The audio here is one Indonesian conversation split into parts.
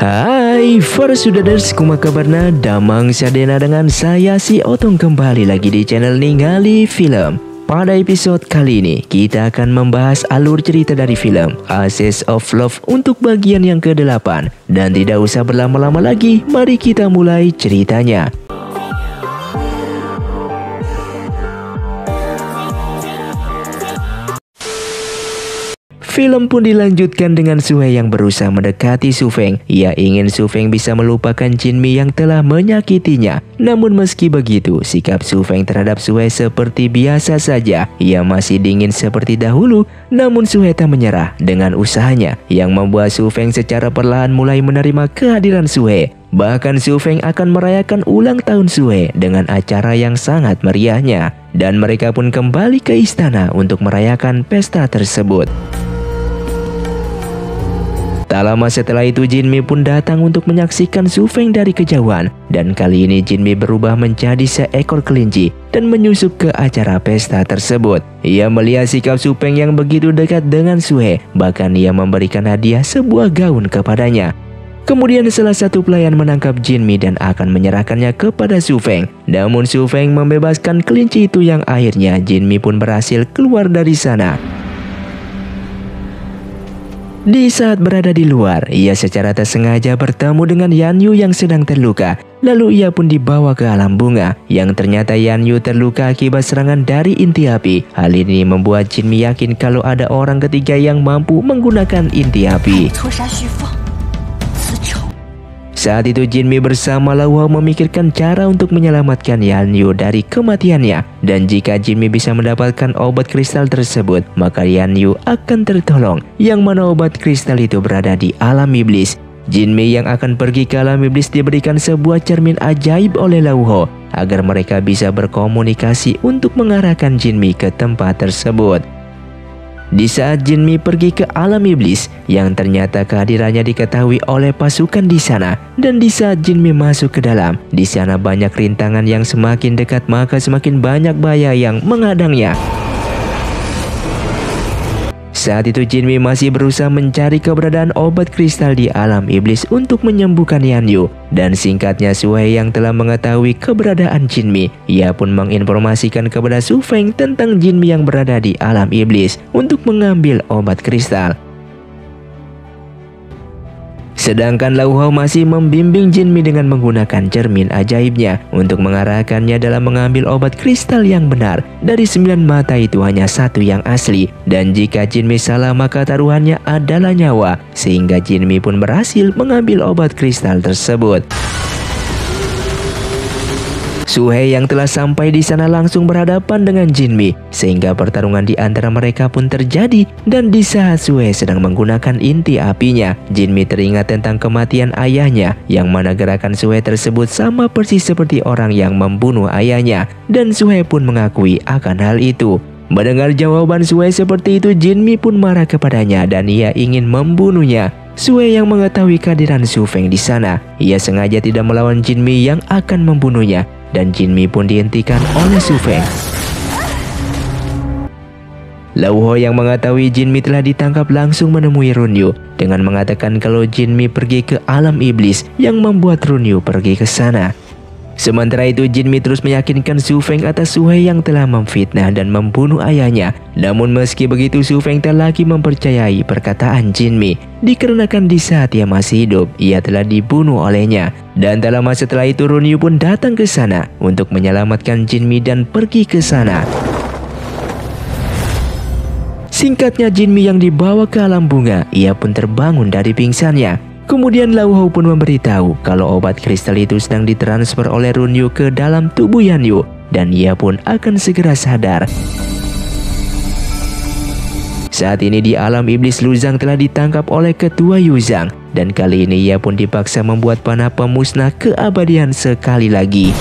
Hai, para sudaders, kumaha kabarna? Damang sadena dengan saya si Otong kembali lagi di channel Ningali Film. Pada episode kali ini, kita akan membahas alur cerita dari film Ashes of Love untuk bagian yang ke-8. Dan tidak usah berlama-lama lagi, mari kita mulai ceritanya. Film pun dilanjutkan dengan Suhe yang berusaha mendekati Su Feng. Ia ingin Su Feng bisa melupakan Jinmi yang telah menyakitinya. Namun meski begitu, sikap Su Feng terhadap Suhe seperti biasa saja. Ia masih dingin seperti dahulu. Namun Suhe tak menyerah dengan usahanya yang membuat Su Feng secara perlahan mulai menerima kehadiran Suhe. Bahkan Su Feng akan merayakan ulang tahun Suhe dengan acara yang sangat meriahnya. Dan mereka pun kembali ke istana untuk merayakan pesta tersebut. Tak lama setelah itu Jinmi pun datang untuk menyaksikan Su Feng dari kejauhan. Dan kali ini Jinmi berubah menjadi seekor kelinci dan menyusup ke acara pesta tersebut. Ia melihat sikap Su Feng yang begitu dekat dengan Suhe. Bahkan ia memberikan hadiah sebuah gaun kepadanya. Kemudian salah satu pelayan menangkap Jinmi dan akan menyerahkannya kepada Su Feng. Namun Su Feng membebaskan kelinci itu yang akhirnya Jinmi pun berhasil keluar dari sana. Di saat berada di luar, ia secara tak sengaja bertemu dengan Yan Yu yang sedang terluka. Lalu ia pun dibawa ke alam bunga, yang ternyata Yan Yu terluka akibat serangan dari inti api. Hal ini membuat Jinmi yakin kalau ada orang ketiga yang mampu menggunakan inti api. Saat itu Jinmi bersama Lau Hao memikirkan cara untuk menyelamatkan Yan Yu dari kematiannya. Dan jika Jinmi bisa mendapatkan obat kristal tersebut, maka Yan Yu akan tertolong. Yang mana obat kristal itu berada di alam iblis. Jinmi yang akan pergi ke alam iblis diberikan sebuah cermin ajaib oleh Lau Hao agar mereka bisa berkomunikasi untuk mengarahkan Jinmi ke tempat tersebut. Di saat Jinmi pergi ke alam iblis, yang ternyata kehadirannya diketahui oleh pasukan di sana. Dan di saat Jinmi masuk ke dalam, di sana banyak rintangan yang semakin dekat maka semakin banyak bahaya yang menghadangnya. Saat itu Jinmi masih berusaha mencari keberadaan obat kristal di alam iblis untuk menyembuhkan Yan Yu. Dan singkatnya Suhe yang telah mengetahui keberadaan Jinmi, ia pun menginformasikan kepada Su Feng tentang Jinmi yang berada di alam iblis untuk mengambil obat kristal. Sedangkan Lau Hao masih membimbing Jinmi dengan menggunakan cermin ajaibnya untuk mengarahkannya dalam mengambil obat kristal yang benar. Dari 9 mata itu hanya satu yang asli. Dan jika Jinmi salah maka taruhannya adalah nyawa. Sehingga Jinmi pun berhasil mengambil obat kristal tersebut. Suhe yang telah sampai di sana langsung berhadapan dengan Jinmi, sehingga pertarungan di antara mereka pun terjadi. Dan di saat Suhe sedang menggunakan inti apinya, Jinmi teringat tentang kematian ayahnya, yang mana gerakan Suhe tersebut sama persis seperti orang yang membunuh ayahnya. Dan Suhe pun mengakui akan hal itu. Mendengar jawaban Suhe seperti itu, Jinmi pun marah kepadanya dan ia ingin membunuhnya. Suhe yang mengetahui kehadiran Su Feng di sana, ia sengaja tidak melawan Jinmi yang akan membunuhnya. Dan Jinmi pun dihentikan oleh Su Feng. Lau Hao yang mengetahui Jinmi telah ditangkap langsung menemui Runyu dengan mengatakan kalau Jinmi pergi ke alam iblis, yang membuat Runyu pergi ke sana. Sementara itu Jinmi terus meyakinkan Su Feng atas Suhe yang telah memfitnah dan membunuh ayahnya. Namun meski begitu Su Feng tak lagi mempercayai perkataan Jinmi, dikarenakan di saat ia masih hidup ia telah dibunuh olehnya. Dan tak lama setelah itu Runyu pun datang ke sana untuk menyelamatkan Jinmi dan pergi ke sana. Singkatnya Jinmi yang dibawa ke alam bunga, ia pun terbangun dari pingsannya. Kemudian Lau Hao pun memberitahu kalau obat kristal itu sedang ditransfer oleh Runyu ke dalam tubuh Yan Yu. Dan ia pun akan segera sadar. Saat ini di alam iblis Lu Zhang telah ditangkap oleh ketua Yu Zhang. Dan kali ini ia pun dipaksa membuat panah pemusnah keabadian sekali lagi.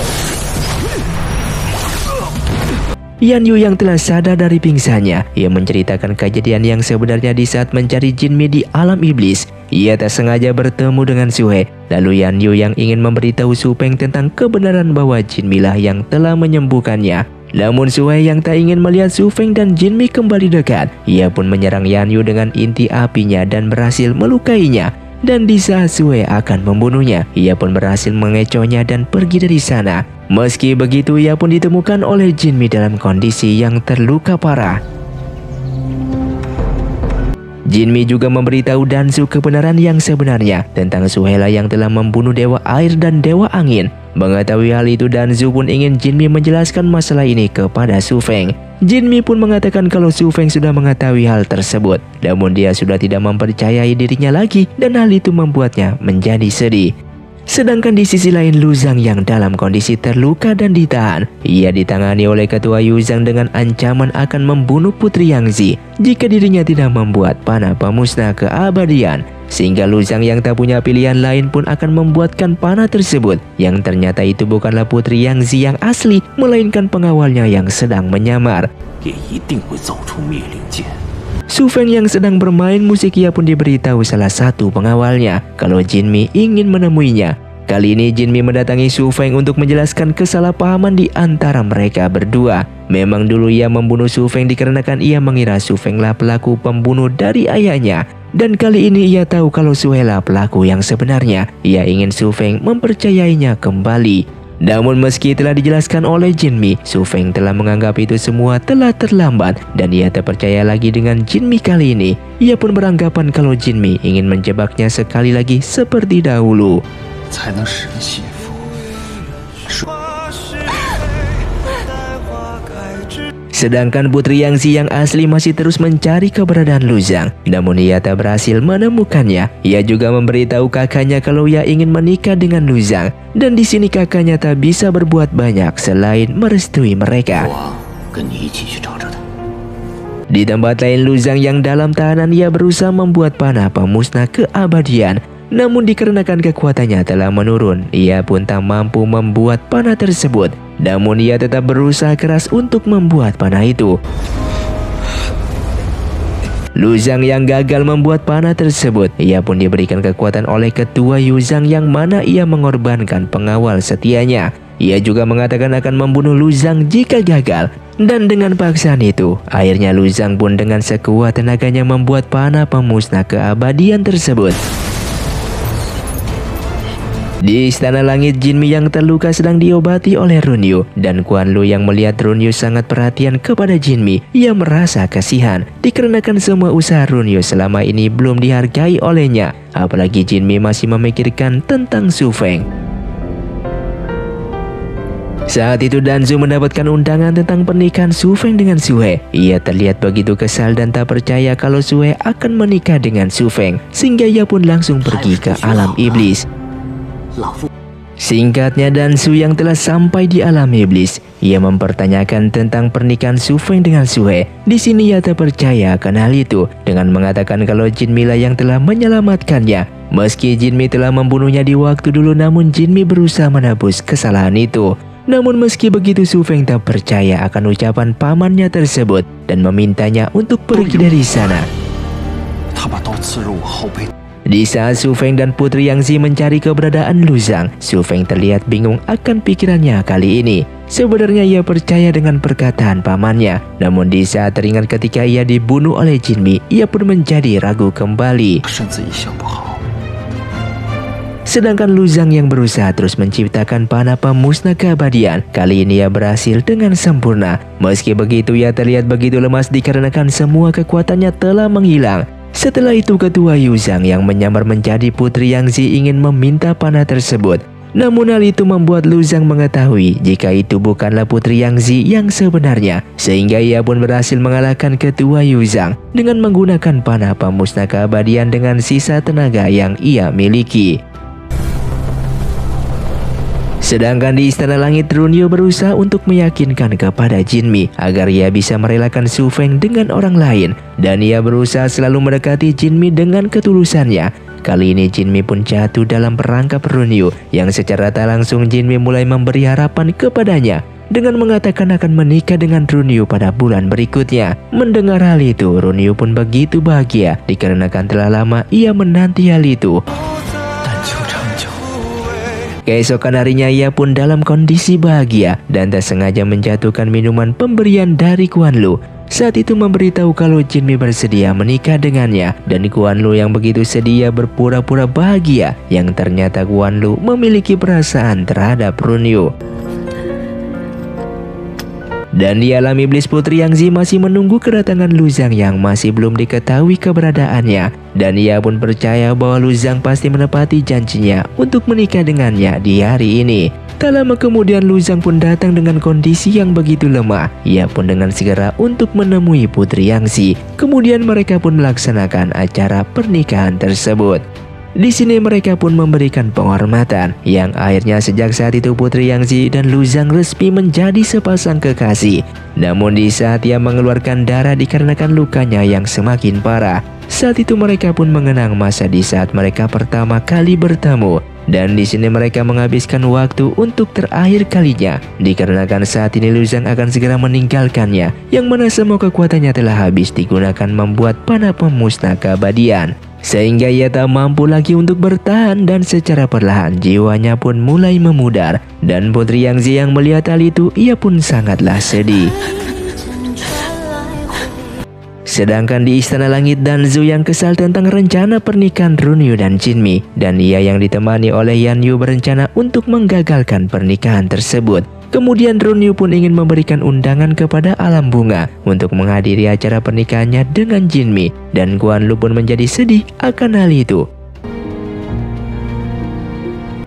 Yan Yu yang telah sadar dari pingsannya, ia menceritakan kejadian yang sebenarnya di saat mencari Jinmi di alam iblis. Ia tak sengaja bertemu dengan Suhe. Lalu Yan Yu yang ingin memberitahu Su Feng tentang kebenaran bahwa Jinmi lah yang telah menyembuhkannya. Namun Suhe yang tak ingin melihat Su Feng dan Jinmi kembali dekat, ia pun menyerang Yan Yu dengan inti apinya dan berhasil melukainya. dan di saat Su Wei akan membunuhnya, ia pun berhasil mengecohnya dan pergi dari sana. Meski begitu, ia pun ditemukan oleh Jinmi dalam kondisi yang terluka parah. Jinmi juga memberitahu Danzu kebenaran yang sebenarnya tentang Suhela yang telah membunuh Dewa Air dan Dewa Angin. Mengetahui hal itu, Danzu pun ingin Jinmi menjelaskan masalah ini kepada Su Feng. Jinmi pun mengatakan kalau Su Feng sudah mengetahui hal tersebut, namun dia sudah tidak mempercayai dirinya lagi dan hal itu membuatnya menjadi sedih. Sedangkan di sisi lain, Lu Zhang yang dalam kondisi terluka dan ditahan. Ia ditangani oleh ketua Yu Zhang dengan ancaman akan membunuh Putri Yangzi jika dirinya tidak membuat panah pemusnah keabadian. Sehingga Lu Zhang yang tak punya pilihan lain pun akan membuatkan panah tersebut, yang ternyata itu bukanlah Putri Yangzi yang asli, melainkan pengawalnya yang sedang menyamar. Su Feng yang sedang bermain musik, ia pun diberitahu salah satu pengawalnya kalau Jinmi ingin menemuinya. Kali ini Jinmi mendatangi Su Feng untuk menjelaskan kesalahpahaman di antara mereka berdua. Memang dulu ia membunuh Su Feng dikarenakan ia mengira Su Feng lah pelaku pembunuh dari ayahnya. Dan kali ini ia tahu kalau Suhela pelaku yang sebenarnya. Ia ingin Su Feng mempercayainya kembali. Namun meski telah dijelaskan oleh Jinmi, Su Feng telah menganggap itu semua telah terlambat dan ia tak percaya lagi dengan Jinmi kali ini. Ia pun beranggapan kalau Jinmi ingin menjebaknya sekali lagi seperti dahulu. Sedangkan Putri Yangzi yang asli masih terus mencari keberadaan Lu Zhang, namun ia tak berhasil menemukannya. Ia juga memberitahu kakaknya kalau ia ingin menikah dengan Lu Zhang, dan di sini kakaknya tak bisa berbuat banyak selain merestui mereka. Di tempat lain, Lu Zhang yang dalam tahanan, ia berusaha membuat panah pemusnah keabadian. Namun dikarenakan kekuatannya telah menurun, ia pun tak mampu membuat panah tersebut. Namun ia tetap berusaha keras untuk membuat panah itu. Lu Zhang yang gagal membuat panah tersebut, ia pun diberikan kekuatan oleh ketua Yu Zhang yang mana ia mengorbankan pengawal setianya. Ia juga mengatakan akan membunuh Lu Zhang jika gagal. Dan dengan paksaan itu, akhirnya Lu Zhang pun dengan sekuat tenaganya membuat panah pemusnah keabadian tersebut. Di Istana Langit, Jinmi yang terluka sedang diobati oleh Runyu, dan Quan Lu yang melihat Runyu sangat perhatian kepada Jinmi. Ia merasa kasihan dikarenakan semua usaha Runyu selama ini belum dihargai olehnya, apalagi Jinmi masih memikirkan tentang Su Feng. Saat itu Danzu mendapatkan undangan tentang pernikahan Su Feng dengan Su He. Ia terlihat begitu kesal dan tak percaya kalau Su He akan menikah dengan Su Feng, sehingga ia pun langsung pergi ke alam iblis. Singkatnya, Danzu yang telah sampai di alam iblis, ia mempertanyakan tentang pernikahan Su Feng dengan Su He. Di sini ia tak percaya akan hal itu dengan mengatakan kalau Jinmi lah yang telah menyelamatkannya. Meski Jinmi telah membunuhnya di waktu dulu, namun Jinmi berusaha menebus kesalahan itu. Namun meski begitu, Su Feng tak percaya akan ucapan pamannya tersebut dan memintanya untuk pergi dari sana. Di saat Su Feng dan Putri Yangzi mencari keberadaan Lu Zhang, Su Feng terlihat bingung akan pikirannya kali ini. Sebenarnya ia percaya dengan perkataan pamannya, namun di saat teringat ketika ia dibunuh oleh Jinmi, ia pun menjadi ragu kembali. Sedangkan Lu Zhang yang berusaha terus menciptakan panah pemusnah keabadian, kali ini ia berhasil dengan sempurna. Meski begitu, ia terlihat begitu lemas dikarenakan semua kekuatannya telah menghilang. Setelah itu, ketua Yu Zhang yang menyamar menjadi Putri Yangzi ingin meminta panah tersebut. Namun hal itu membuat Lu Zhang mengetahui jika itu bukanlah Putri Yangzi yang sebenarnya, sehingga ia pun berhasil mengalahkan ketua Yu Zhang dengan menggunakan panah pemusnah keabadian dengan sisa tenaga yang ia miliki. Sedangkan di Istana Langit, Runyu berusaha untuk meyakinkan kepada Jinmi agar ia bisa merelakan Su Feng dengan orang lain, dan ia berusaha selalu mendekati Jinmi dengan ketulusannya. Kali ini Jinmi pun jatuh dalam perangkap Runyu, yang secara tak langsung Jinmi mulai memberi harapan kepadanya dengan mengatakan akan menikah dengan Runyu pada bulan berikutnya. Mendengar hal itu, Runyu pun begitu bahagia dikarenakan telah lama ia menanti hal itu. Keesokan harinya ia pun dalam kondisi bahagia dan tak sengaja menjatuhkan minuman pemberian dari Quan Lu. saat itu memberitahu kalau Jinmi bersedia menikah dengannya, dan Guan Lu yang begitu sedia berpura-pura bahagia, yang ternyata Guan Lu memiliki perasaan terhadap Runyu. Dan di alam iblis, Putri Yangzi masih menunggu kedatangan Lu Zhang yang masih belum diketahui keberadaannya. Dan ia pun percaya bahwa Lu Zhang pasti menepati janjinya untuk menikah dengannya di hari ini. Tak lama kemudian Lu Zhang pun datang dengan kondisi yang begitu lemah. Ia pun dengan segera untuk menemui Putri Yangzi. Kemudian mereka pun melaksanakan acara pernikahan tersebut. Di sini mereka pun memberikan penghormatan, yang akhirnya sejak saat itu Putri Yangzi dan Lu Zhang resmi menjadi sepasang kekasih. Namun di saat ia mengeluarkan darah dikarenakan lukanya yang semakin parah, saat itu mereka pun mengenang masa di saat mereka pertama kali bertemu. Dan di sini mereka menghabiskan waktu untuk terakhir kalinya, dikarenakan saat ini Lu Zhang akan segera meninggalkannya, yang mana semua kekuatannya telah habis digunakan membuat panah pemusnah keabadian. Sehingga ia tak mampu lagi untuk bertahan, dan secara perlahan jiwanya pun mulai memudar. Dan Putri Yangzi yang melihat hal itu, ia pun sangatlah sedih. Sedangkan di Istana Langit, Dan Zhu yang kesal tentang rencana pernikahan Runyu dan Jinmi, dan ia yang ditemani oleh Yan Yu berencana untuk menggagalkan pernikahan tersebut. Kemudian Runyu pun ingin memberikan undangan kepada Alam Bunga untuk menghadiri acara pernikahannya dengan Jinmi, dan Guan Lu pun menjadi sedih akan hal itu.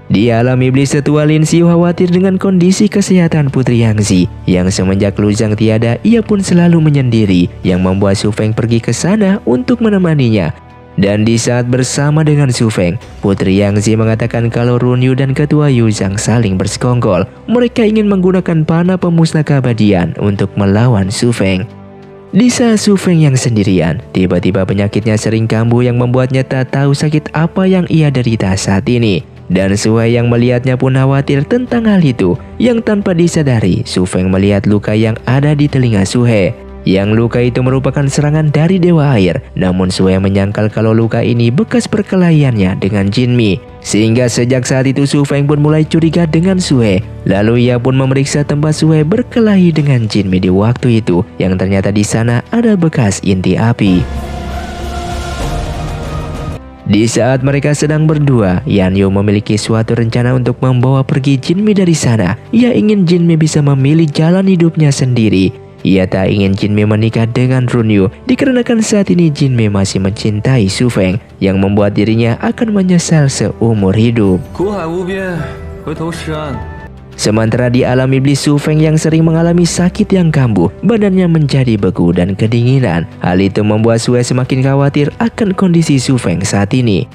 Di alam iblis, Tetua Lin Xiu khawatir dengan kondisi kesehatan Putri Yangzi, yang semenjak Lu Zhang tiada, ia pun selalu menyendiri, yang membuat Su Feng pergi ke sana untuk menemaninya. Dan di saat bersama dengan Su Feng, Putri Yangzi mengatakan kalau Runyu dan Ketua Yu Zhang saling bersekongkol. Mereka ingin menggunakan panah pemusnah keabadian untuk melawan Su Feng. Di saat Su Feng yang sendirian, tiba-tiba penyakitnya sering kambuh yang membuatnya tak tahu sakit apa yang ia derita saat ini. Dan Su He yang melihatnya pun khawatir tentang hal itu, yang tanpa disadari Su Feng melihat luka yang ada di telinga Su He. Yang luka itu merupakan serangan dari Dewa Air. Namun Su He menyangkal kalau luka ini bekas perkelahiannya dengan Jinmi. Sehingga sejak saat itu Su Feng pun mulai curiga dengan Su He. Lalu ia pun memeriksa tempat Su He berkelahi dengan Jinmi di waktu itu, yang ternyata di sana ada bekas inti api. Di saat mereka sedang berdua, Yan Yu memiliki suatu rencana untuk membawa pergi Jinmi dari sana. Ia ingin Jinmi bisa memilih jalan hidupnya sendiri. Ia tak ingin Jinmi menikah dengan Runyu, dikarenakan saat ini Jinmi masih mencintai Su Feng, yang membuat dirinya akan menyesal seumur hidup. Sementara di alam iblis, Su Feng yang sering mengalami sakit yang kambuh, badannya menjadi beku dan kedinginan. Hal itu membuat Su He semakin khawatir akan kondisi Su Feng saat ini.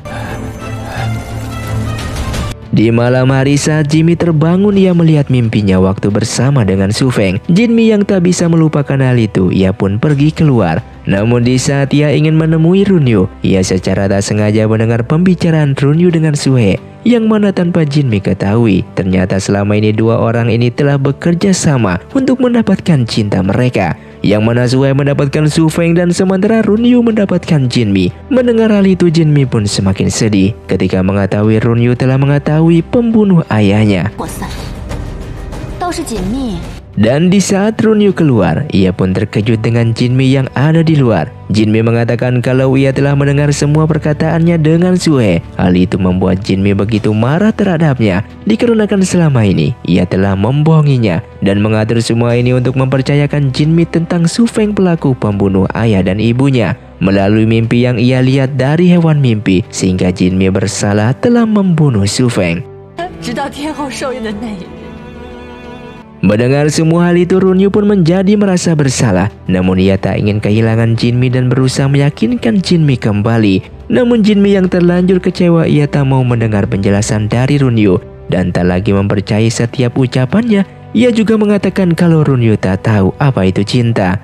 Di malam hari saat Jinmi terbangun, ia melihat mimpinya waktu bersama dengan Su Feng. Jinmi yang tak bisa melupakan hal itu, ia pun pergi keluar. Namun di saat ia ingin menemui Runyu, ia secara tak sengaja mendengar pembicaraan Runyu dengan Su He, yang mana tanpa Jinmi ketahui, ternyata selama ini dua orang ini telah bekerja sama untuk mendapatkan cinta mereka. Yang mana Su He mendapatkan Su Feng dan sementara Runyu mendapatkan Jinmi. Mendengar hal itu, Jinmi pun semakin sedih ketika mengetahui Runyu telah mengetahui pembunuh ayahnya. Dan di saat Runyu keluar, ia pun terkejut dengan Jinmi yang ada di luar. Jinmi mengatakan kalau ia telah mendengar semua perkataannya dengan Su He. Hal itu membuat Jinmi begitu marah terhadapnya, dikarenakan selama ini ia telah membohonginya dan mengatur semua ini untuk mempercayakan Jinmi tentang Su Feng, pelaku pembunuh ayah dan ibunya, melalui mimpi yang ia lihat dari hewan mimpi, sehingga Jinmi bersalah telah membunuh Su Feng. Mendengar semua hal itu, Runyu pun menjadi merasa bersalah. Namun ia tak ingin kehilangan Jinmi dan berusaha meyakinkan Jinmi kembali. Namun Jinmi yang terlanjur kecewa, ia tak mau mendengar penjelasan dari Runyu dan tak lagi mempercayai setiap ucapannya. Ia juga mengatakan kalau Runyu tak tahu apa itu cinta.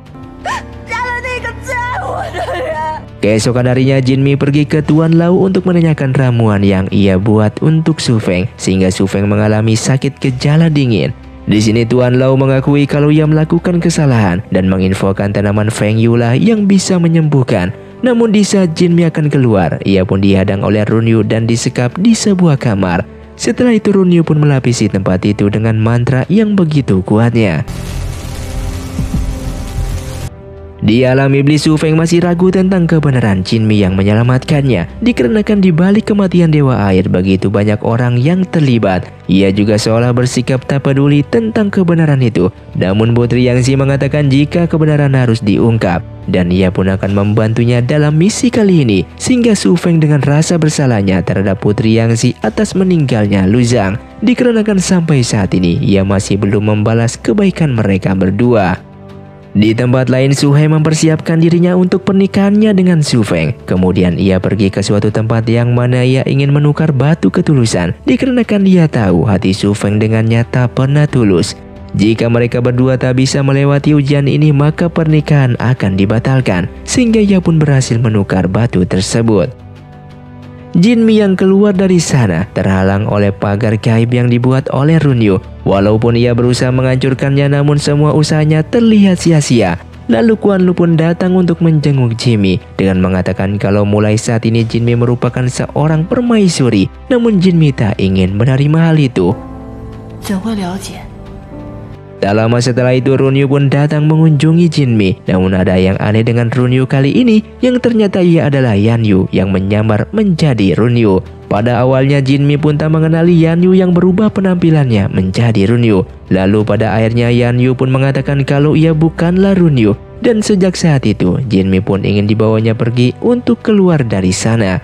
Keesokan harinya, Jinmi pergi ke Tuan Lau untuk menanyakan ramuan yang ia buat untuk Su Feng, sehingga Su Feng mengalami sakit gejala dingin. Di sini Tuan Lau mengakui kalau ia melakukan kesalahan dan menginfokan tanaman Feng Yula yang bisa menyembuhkan. Namun di saat Jinmi akan keluar, ia pun dihadang oleh Runyu dan disekap di sebuah kamar. Setelah itu Runyu pun melapisi tempat itu dengan mantra yang begitu kuatnya. Di alam iblis, Su Feng masih ragu tentang kebenaran Jinmi yang menyelamatkannya, dikarenakan di balik kematian Dewa Air begitu banyak orang yang terlibat. Ia juga seolah bersikap tak peduli tentang kebenaran itu. Namun Putri Yangzi mengatakan jika kebenaran harus diungkap, dan ia pun akan membantunya dalam misi kali ini, sehingga Su Feng dengan rasa bersalahnya terhadap Putri Yangzi atas meninggalnya Lu Zhang, dikarenakan sampai saat ini ia masih belum membalas kebaikan mereka berdua. Di tempat lain, Su He mempersiapkan dirinya untuk pernikahannya dengan Su Feng. Kemudian ia pergi ke suatu tempat yang mana ia ingin menukar batu ketulusan, dikarenakan dia tahu hati Su Feng dengannya tak pernah tulus. Jika mereka berdua tak bisa melewati ujian ini, maka pernikahan akan dibatalkan, sehingga ia pun berhasil menukar batu tersebut. Jinmi yang keluar dari sana terhalang oleh pagar gaib yang dibuat oleh Runyu. Walaupun ia berusaha menghancurkannya, namun semua usahanya terlihat sia-sia. Lalu Kuan Lu pun datang untuk menjenguk Jinmi dengan mengatakan kalau mulai saat ini Jinmi merupakan seorang permaisuri. Namun Jinmi tak ingin menerima hal itu. Tak lama setelah itu, Runyu pun datang mengunjungi Jinmi. Namun ada yang aneh dengan Runyu kali ini, yang ternyata ia adalah Yanyu yang menyamar menjadi Runyu. Pada awalnya Jinmi pun tak mengenali Yanyu yang berubah penampilannya menjadi Runyu. Lalu pada akhirnya Yanyu pun mengatakan kalau ia bukanlah Runyu. Dan sejak saat itu Jinmi pun ingin dibawanya pergi untuk keluar dari sana.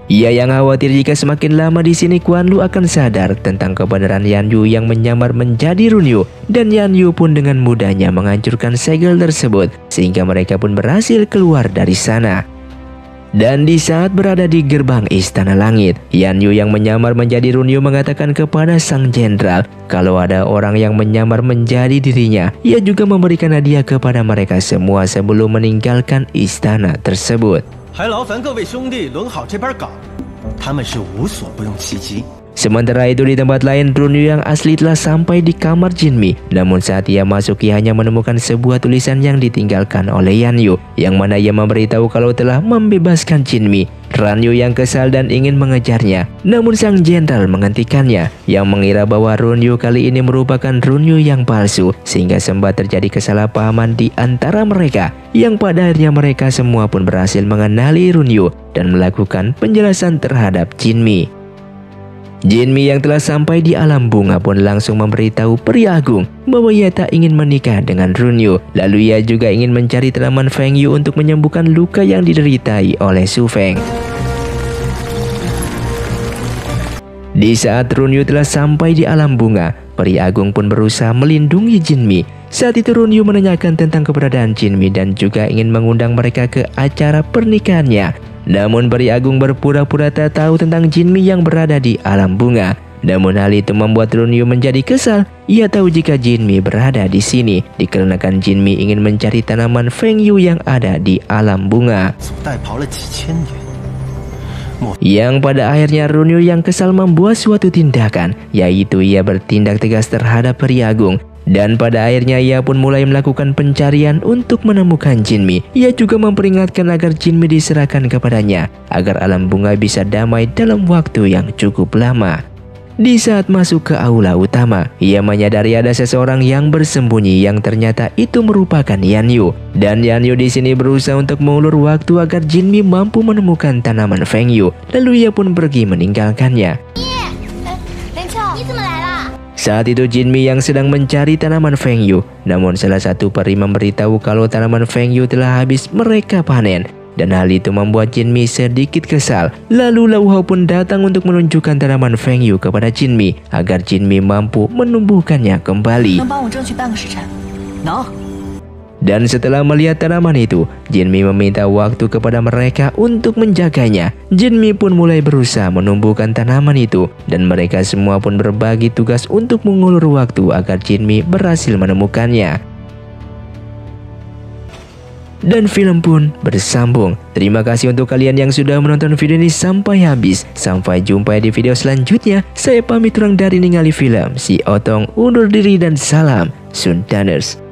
Ia yang khawatir jika semakin lama di sini Kuan Lu akan sadar tentang kebenaran Yanyu yang menyamar menjadi Runyu, dan Yanyu pun dengan mudahnya menghancurkan segel tersebut sehingga mereka pun berhasil keluar dari sana. Dan di saat berada di gerbang Istana Langit, Yanyu yang menyamar menjadi Runyu mengatakan kepada sang jenderal kalau ada orang yang menyamar menjadi dirinya, ia juga memberikan hadiah kepada mereka semua sebelum meninggalkan istana tersebut. Sementara itu di tempat lain, Runyu yang asli telah sampai di kamar Jinmi. Namun saat ia masuk, ia hanya menemukan sebuah tulisan yang ditinggalkan oleh Yanyu, yang mana ia memberitahu kalau telah membebaskan Jinmi. Ranyu yang kesal dan ingin mengejarnya, namun sang jenderal menghentikannya, yang mengira bahwa Runyu kali ini merupakan Runyu yang palsu, sehingga sempat terjadi kesalahpahaman di antara mereka, yang pada akhirnya mereka semua pun berhasil mengenali Runyu dan melakukan penjelasan terhadap Jinmi. Jinmi yang telah sampai di alam bunga pun langsung memberitahu Peri Agung bahwa ia tak ingin menikah dengan Runyu. Lalu ia juga ingin mencari tanaman Feng Yu untuk menyembuhkan luka yang dideritai oleh Su Feng. Di saat Runyu telah sampai di alam bunga, Peri Agung pun berusaha melindungi Jinmi. Saat itu Runyu menanyakan tentang keberadaan Jinmi dan juga ingin mengundang mereka ke acara pernikahannya. Namun Peri Agung berpura-pura tak tahu tentang Jinmi yang berada di alam bunga. Namun hal itu membuat Runyu menjadi kesal. Ia tahu jika Jinmi berada di sini, dikarenakan Jinmi ingin mencari tanaman Feng Yu yang ada di alam bunga. Yang pada akhirnya Runyu yang kesal membuat suatu tindakan, yaitu ia bertindak tegas terhadap Peri Agung. Dan pada akhirnya ia pun mulai melakukan pencarian untuk menemukan Jinmi. Ia juga memperingatkan agar Jinmi diserahkan kepadanya, agar alam bunga bisa damai dalam waktu yang cukup lama. Di saat masuk ke aula utama, ia menyadari ada seseorang yang bersembunyi yang ternyata itu merupakan Yanyu. Dan Yanyu di sini berusaha untuk mengulur waktu agar Jinmi mampu menemukan tanaman Feng Yu. Lalu ia pun pergi meninggalkannya. Saat itu Jinmi yang sedang mencari tanaman Feng Yu, namun salah satu peri memberitahu kalau tanaman Feng Yu telah habis mereka panen. Dan hal itu membuat Jinmi sedikit kesal. Lalu Lau Hao pun datang untuk menunjukkan tanaman Feng Yu kepada Jinmi agar Jinmi mampu menumbuhkannya kembali. Dan setelah melihat tanaman itu, Jinmi meminta waktu kepada mereka untuk menjaganya. Jinmi pun mulai berusaha menumbuhkan tanaman itu, dan mereka semua pun berbagi tugas untuk mengulur waktu agar Jinmi berhasil menemukannya. Dan film pun bersambung. Terima kasih untuk kalian yang sudah menonton video ini sampai habis. Sampai jumpa di video selanjutnya. Saya pamit kurang dari ningali film. Si Otong undur diri dan salam Sundaners.